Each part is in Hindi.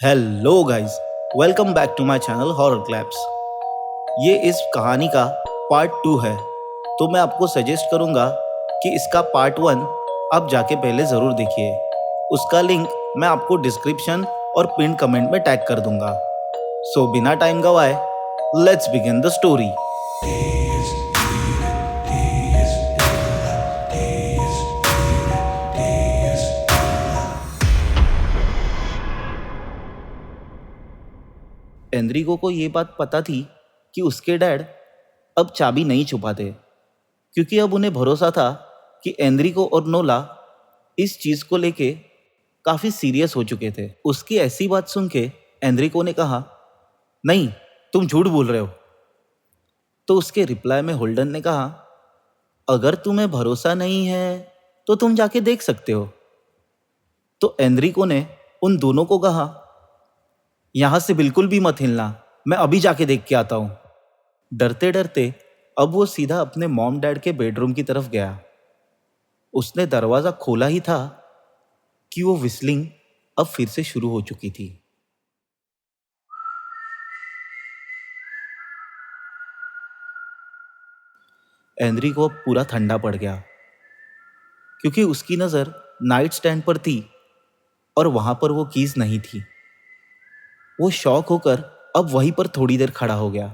Hello guys, welcome back to my channel horror claps. ये इस कहानी का पार्ट 2 है, तो मैं आपको सजेस्ट करूँगा कि इसका पार्ट 1 आप जाके पहले ज़रूर देखिए। उसका लिंक मैं आपको डिस्क्रिप्शन और पिन कमेंट में टैग कर दूँगा। सो बिना टाइम गवाए let's begin the story. Enrico को ये बात पता थी कि उसके डैड अब चाबी नहीं छुपाते, क्योंकि अब उन्हें भरोसा था कि एनरिको और नोला इस चीज़ को लेके काफ़ी सीरियस हो चुके थे। उसकी ऐसी बात सुन के एनरिको ने कहा, नहीं, तुम झूठ बोल रहे हो। तो उसके रिप्लाई में होल्डन ने कहा, अगर तुम्हें भरोसा नहीं है तो तुम जाके देख सकते हो। तो एनरिको ने उन दोनों को कहा, यहाँ से बिल्कुल भी मत हिलना, मैं अभी जाके देख के आता हूँ। डरते डरते अब वो सीधा अपने मॉम डैड के बेडरूम की तरफ गया। उसने दरवाज़ा खोला ही था कि वो विस्लिंग अब फिर से शुरू हो चुकी थी। एनरिको अब पूरा ठंडा पड़ गया, क्योंकि उसकी नज़र नाइट स्टैंड पर थी और वहाँ पर वो कीज़ नहीं थी। वो शॉक होकर अब वहीं पर थोड़ी देर खड़ा हो गया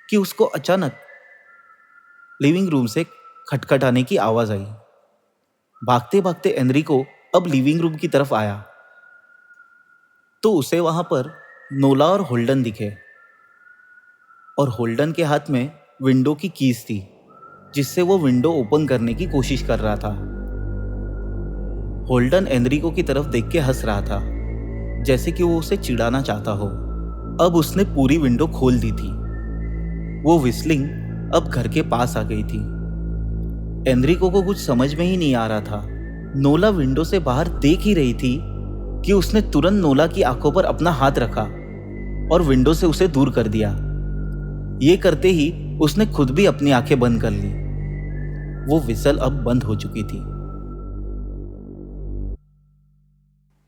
कि उसको अचानक लिविंग रूम से खटखटाने की आवाज़ आई। भागते भागते एनरिको अब लिविंग रूम की तरफ आया तो उसे वहाँ पर नोला और होल्डन दिखे, और होल्डन के हाथ में विंडो की कीज थी, जिससे वो विंडो ओपन करने की कोशिश कर रहा था। होल्डन एनरिको की तरफ देख के हंस रहा था, जैसे कि वो उसे चिढ़ाना चाहता हो। अब उसने पूरी विंडो खोल दी थी। वो विस्लिंग अब घर के पास आ गई थी। एनरिको को कुछ समझ में ही नहीं आ रहा था। नोला विंडो से बाहर देख ही रही थी कि उसने तुरंत नोला की आंखों पर अपना हाथ रखा और विंडो से उसे दूर कर दिया। ये करते ही उसने खुद भी अपनी आंखें बंद कर ली। वो विसल अब बंद हो चुकी थी।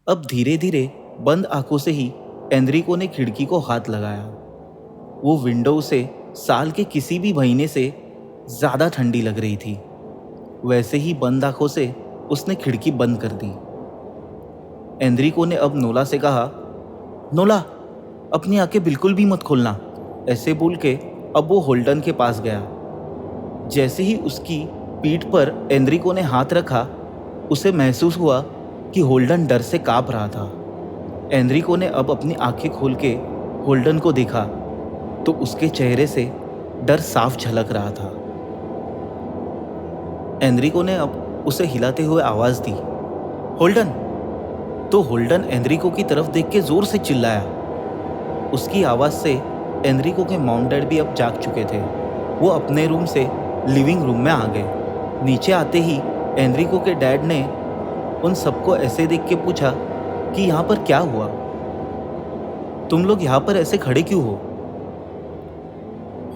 अब धीरे धीरे बंद आंखों से ही एनरिको ने खिड़की को हाथ लगाया। वो विंडो उसे साल के किसी भी महीने से ज्यादा ठंडी लग रही थी। वैसे ही बंद आंखों से उसने खिड़की बंद कर दी। एनरिको ने अब नोला से कहा, नोला, अपनी आंखें बिल्कुल भी मत खोलना। ऐसे बोल के अब वो होल्डन के पास गया। जैसे ही उसकी पीठ पर एनरिको ने हाथ रखा, उसे महसूस हुआ कि होल्डन डर से कांप रहा था। एनरिको ने अब अपनी आंखें खोल के होल्डन को देखा तो उसके चेहरे से डर साफ झलक रहा था। एनरिको ने अब उसे हिलाते हुए आवाज दी, होल्डन। तो होल्डन एनरिको की तरफ देख के जोर से चिल्लाया। उसकी आवाज से एनरिको के मॉम डैड भी अब जाग चुके थे। वो अपने रूम से लिविंग रूम में आ गए। नीचे आते ही एनरिको के डैड ने उन सबको ऐसे देख के पूछा कि यहाँ पर क्या हुआ? तुम लोग यहाँ पर ऐसे खड़े क्यों हो?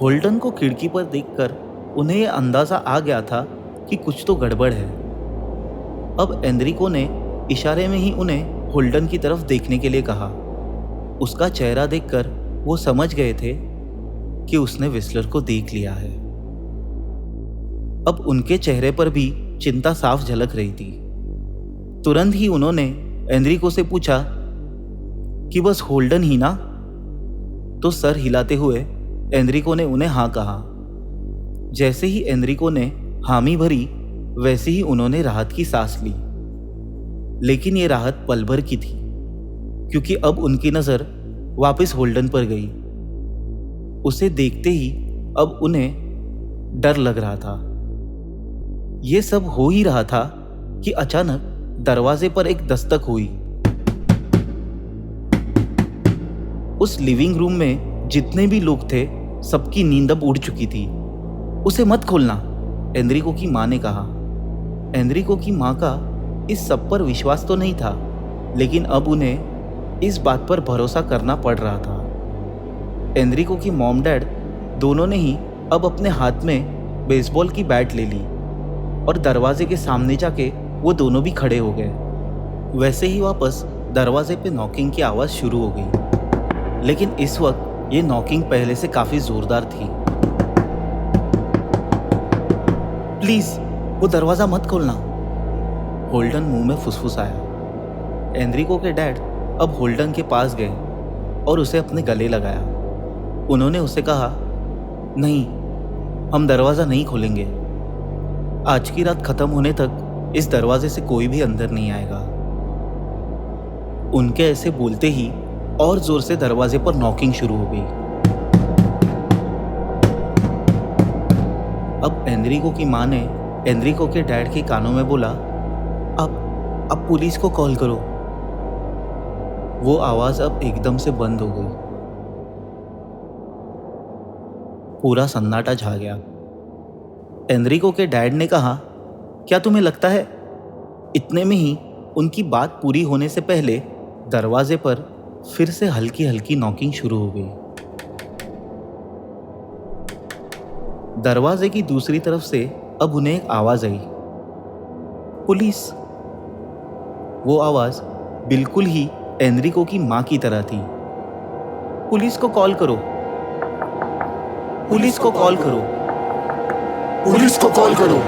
होल्डन को खिड़की पर देखकर उन्हें यह अंदाजा आ गया था कि कुछ तो गड़बड़ है। अब एनरिको ने इशारे में ही उन्हें होल्डन की तरफ देखने के लिए कहा। उसका चेहरा देखकर वो समझ गए थे कि उसने विस्लर को देख लिया है। अब उनके चेहरे पर भी चिंता साफ झलक रही थी। तुरंत ही उन्होंने एनरिको से पूछा कि बस होल्डन ही ना? तो सर हिलाते हुए एनरिको ने उन्हें हाँ कहा। जैसे ही एनरिको ने हामी भरी, वैसे ही उन्होंने राहत की सांस ली। लेकिन ये राहत पल भर की थी, क्योंकि अब उनकी नजर वापस होल्डन पर गई। उसे देखते ही अब उन्हें डर लग रहा था। ये सब हो ही रहा था कि अचानक दरवाजे पर एक दस्तक हुई। उस लिविंग रूम में जितने भी लोग थे, सबकी नींद अब उड़ चुकी थी। उसे मत खोलना, एनरिको की माँ ने कहा। एनरिको की माँ का इस सब पर विश्वास तो नहीं था, लेकिन अब उन्हें इस बात पर भरोसा करना पड़ रहा था। एनरिको की मॉम डैड दोनों ने ही अब अपने हाथ में बेसबॉल की बैट ले ली और दरवाजे के सामने जाके वो दोनों भी खड़े हो गए। वैसे ही वापस दरवाजे पे नॉकिंग की आवाज़ शुरू हो गई, लेकिन इस वक्त ये नॉकिंग पहले से काफ़ी ज़ोरदार थी। प्लीज़ वो दरवाज़ा मत खोलना, होल्डन मुंह में फुसफुसाया। एनरिको के डैड अब होल्डन के पास गए और उसे अपने गले लगाया। उन्होंने उसे कहा, नहीं, हम दरवाज़ा नहीं खोलेंगे। आज की रात खत्म होने तक इस दरवाजे से कोई भी अंदर नहीं आएगा। उनके ऐसे बोलते ही और जोर से दरवाजे पर नॉकिंग शुरू हो गई। अब एनरिको की माँ ने एनरिको के डैड के कानों में बोला, अब पुलिस को कॉल करो। वो आवाज अब एकदम से बंद हो गई। पूरा सन्नाटा छा गया। एनरिको के डैड ने कहा, क्या तुम्हें लगता है? इतने में ही उनकी बात पूरी होने से पहले दरवाजे पर फिर से हल्की हल्की नॉकिंग शुरू हो गई। दरवाजे की दूसरी तरफ से अब उन्हें एक आवाज आई, पुलिस। वो आवाज बिल्कुल ही एनरिको की मां की तरह थी। पुलिस को कॉल करो, पुलिस को कॉल करो, पुलिस को कॉल करो।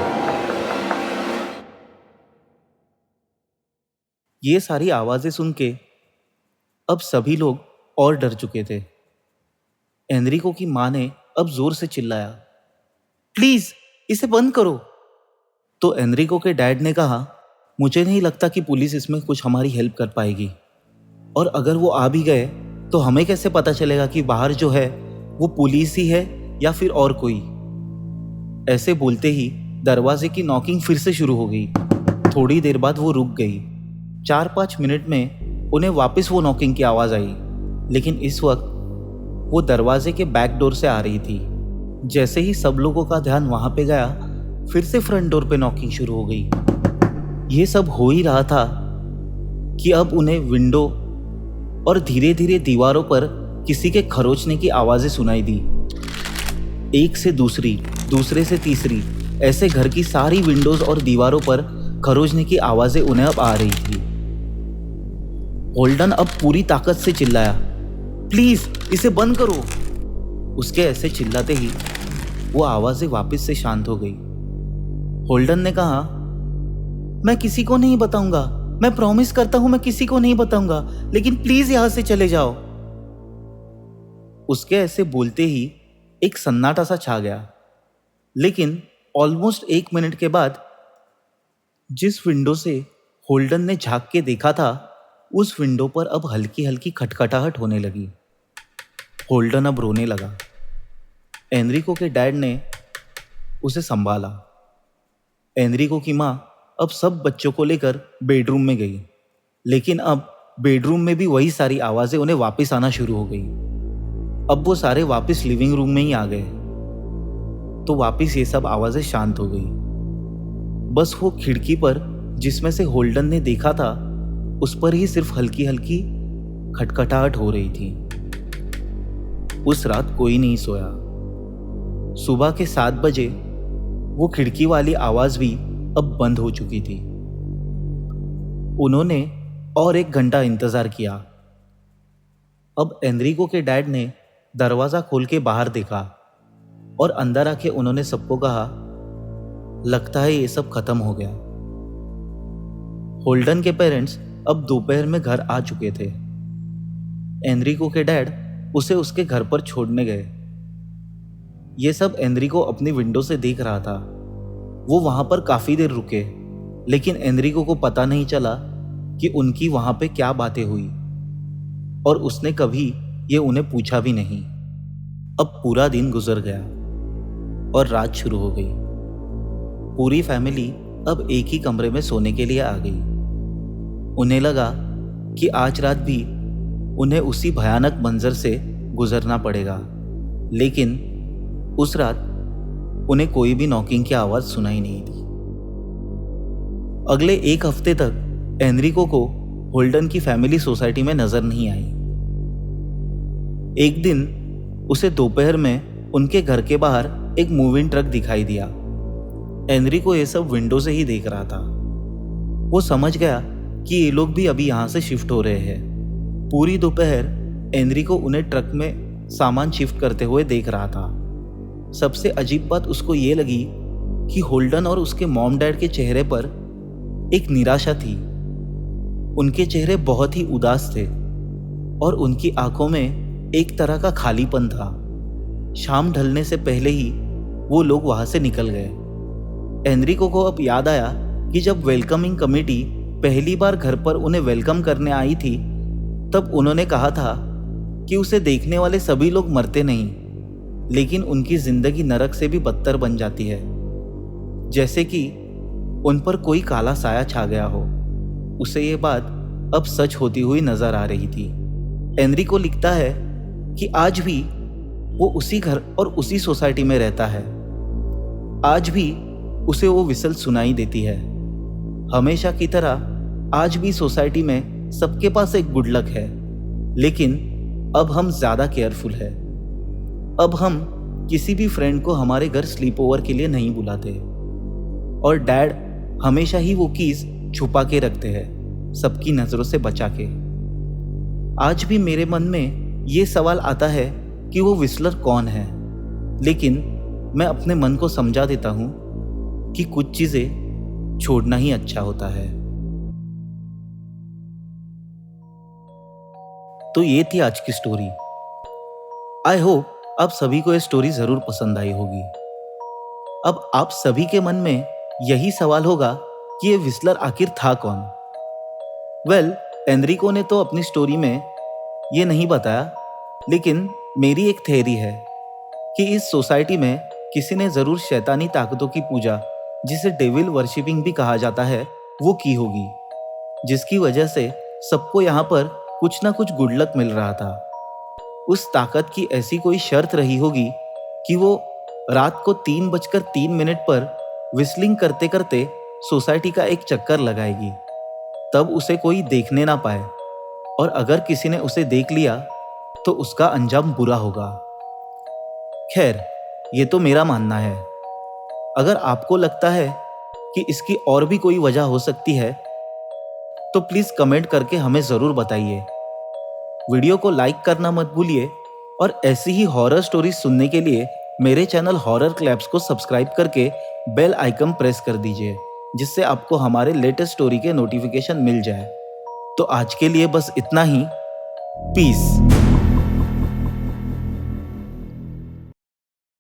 ये सारी आवाजें सुन के अब सभी लोग और डर चुके थे। एनरिको की मां ने अब जोर से चिल्लाया, प्लीज इसे बंद करो। तो एनरिको के डैड ने कहा, मुझे नहीं लगता कि पुलिस इसमें कुछ हमारी हेल्प कर पाएगी, और अगर वो आ भी गए तो हमें कैसे पता चलेगा कि बाहर जो है वो पुलिस ही है या फिर और कोई। ऐसे बोलते ही दरवाजे की नॉकिंग फिर से शुरू हो गई। थोड़ी देर बाद वो रुक गई। 4-5 मिनट में उन्हें वापस वो नॉकिंग की आवाज आई, लेकिन इस वक्त वो दरवाजे के बैक डोर से आ रही थी। जैसे ही सब लोगों का ध्यान वहां पे गया, फिर से फ्रंट डोर पे नॉकिंग शुरू हो गई। ये सब हो ही रहा था कि अब उन्हें विंडो और धीरे धीरे दीवारों पर किसी के खरोचने की आवाजें सुनाई दी। एक से दूसरी, दूसरे से तीसरी, ऐसे घर की सारी विंडोज और दीवारों पर खरोचने की आवाजें उन्हें अब आ रही थी। होल्डन अब पूरी ताकत से चिल्लाया, प्लीज इसे बंद करो। उसके ऐसे चिल्लाते ही वो आवाजें वापस से शांत हो गई। होल्डन ने कहा, मैं किसी को नहीं बताऊंगा, मैं प्रॉमिस करता हूं मैं किसी को नहीं बताऊंगा, लेकिन प्लीज यहां से चले जाओ। उसके ऐसे बोलते ही एक सन्नाटा सा छा गया, लेकिन ऑलमोस्ट 1 मिनट के बाद जिस विंडो से होल्डन ने झांक के देखा था, उस विंडो पर अब हल्की हल्की खटखटाहट होने लगी। होल्डन अब रोने लगा। एनरिको के डैड ने उसे संभाला। एनरिको की माँ अब सब बच्चों को लेकर बेडरूम में गई, लेकिन अब बेडरूम में भी वही सारी आवाजें उन्हें वापस आना शुरू हो गई। अब वो सारे वापस लिविंग रूम में ही आ गए, तो वापस ये सब आवाजें शांत हो गई। बस वो खिड़की पर जिसमें से होल्डन ने देखा था, उस पर ही सिर्फ हल्की हल्की खटखटाहट हो रही थी। उस रात कोई नहीं सोया। सुबह के 7 बजे वो खिड़की वाली आवाज भी अब बंद हो चुकी थी। उन्होंने और 1 घंटा इंतजार किया। अब एनरिको के डैड ने दरवाजा खोल के बाहर देखा और अंदर आके उन्होंने सबको कहा, लगता है ये सब खत्म हो गया। होल्डन के पेरेंट्स अब दोपहर में घर आ चुके थे। एनरिको के डैड उसे उसके घर पर छोड़ने गए। ये सब एनरिको अपनी विंडो से देख रहा था। वो वहां पर काफी देर रुके, लेकिन एनरिको को पता नहीं चला कि उनकी वहां पे क्या बातें हुई, और उसने कभी ये उन्हें पूछा भी नहीं। अब पूरा दिन गुजर गया और रात शुरू हो गई। पूरी फैमिली अब एक ही कमरे में सोने के लिए आ गई। उन्हें लगा कि आज रात भी उन्हें उसी भयानक मंजर से गुजरना पड़ेगा, लेकिन उस रात उन्हें कोई भी नॉकिंग की आवाज सुनाई नहीं दी। अगले 1 हफ्ते तक एनरिको को होल्डन की फैमिली सोसाइटी में नजर नहीं आई। एक दिन उसे दोपहर में उनके घर के बाहर एक मूविंग ट्रक दिखाई दिया। एनरिको ये सब विंडो से ही देख रहा था। वो समझ गया कि ये लोग भी अभी यहाँ से शिफ्ट हो रहे हैं। पूरी दोपहर एनरिको उन्हें ट्रक में सामान शिफ्ट करते हुए देख रहा था। सबसे अजीब बात उसको ये लगी कि होल्डन और उसके मॉम डैड के चेहरे पर एक निराशा थी। उनके चेहरे बहुत ही उदास थे और उनकी आंखों में एक तरह का खालीपन था। शाम ढलने से पहले ही वो लोग वहां से निकल गए। एनरिको को अब याद आया कि जब वेलकमिंग कमेटी पहली बार घर पर उन्हें वेलकम करने आई थी, तब उन्होंने कहा था कि उसे देखने वाले सभी लोग मरते नहीं, लेकिन उनकी जिंदगी नरक से भी बदतर बन जाती है, जैसे कि उन पर कोई काला साया छा गया हो। उसे ये बात अब सच होती हुई नजर आ रही थी। एनरिको लिखता है कि आज भी वो उसी घर और उसी सोसाइटी में रहता है। आज भी उसे वो विसल सुनाई देती है। हमेशा की तरह आज भी सोसाइटी में सबके पास एक गुड लक है, लेकिन अब हम ज्यादा केयरफुल है। अब हम किसी भी फ्रेंड को हमारे घर स्लीप ओवर के लिए नहीं बुलाते, और डैड हमेशा ही वो कीज छुपा के रखते हैं, सबकी नजरों से बचा के। आज भी मेरे मन में ये सवाल आता है कि वो विस्लर कौन है, लेकिन मैं अपने मन को समझा देता हूं कि कुछ चीजें छोड़ना ही अच्छा होता है। तो ये थी आज की स्टोरी। आई होप आप सभी को ये स्टोरी जरूर पसंद आई होगी। अब आप सभी के मन में यही सवाल होगा कि ये विस्लर आखिर था कौन। वेल, एनरिको ने तो अपनी स्टोरी में ये नहीं बताया, लेकिन मेरी एक थ्योरी है कि इस सोसाइटी में किसी ने जरूर शैतानी ताकतों की पूजा, जिसे डेविल वर्शिपिंग भी कहा जाता है, वो की होगी, जिसकी वजह से सबको यहाँ पर कुछ ना कुछ गुड लक मिल रहा था। उस ताकत की ऐसी कोई शर्त रही होगी कि वो रात को 3:03 पर विस्लिंग करते करते सोसाइटी का एक चक्कर लगाएगी, तब उसे कोई देखने ना पाए, और अगर किसी ने उसे देख लिया तो उसका अंजाम बुरा होगा। खैर, ये तो मेरा मानना है। अगर आपको लगता है कि इसकी और भी कोई वजह हो सकती है, तो प्लीज कमेंट करके हमें जरूर बताइए। वीडियो को लाइक करना मत भूलिए, और ऐसी ही हॉरर स्टोरीज सुनने के लिए मेरे चैनल हॉरर क्लैप्स को सब्सक्राइब करके बेल आइकन प्रेस कर दीजिए, जिससे आपको हमारे लेटेस्ट स्टोरी के नोटिफिकेशन मिल जाए। तो आज के लिए बस इतना ही। पीस।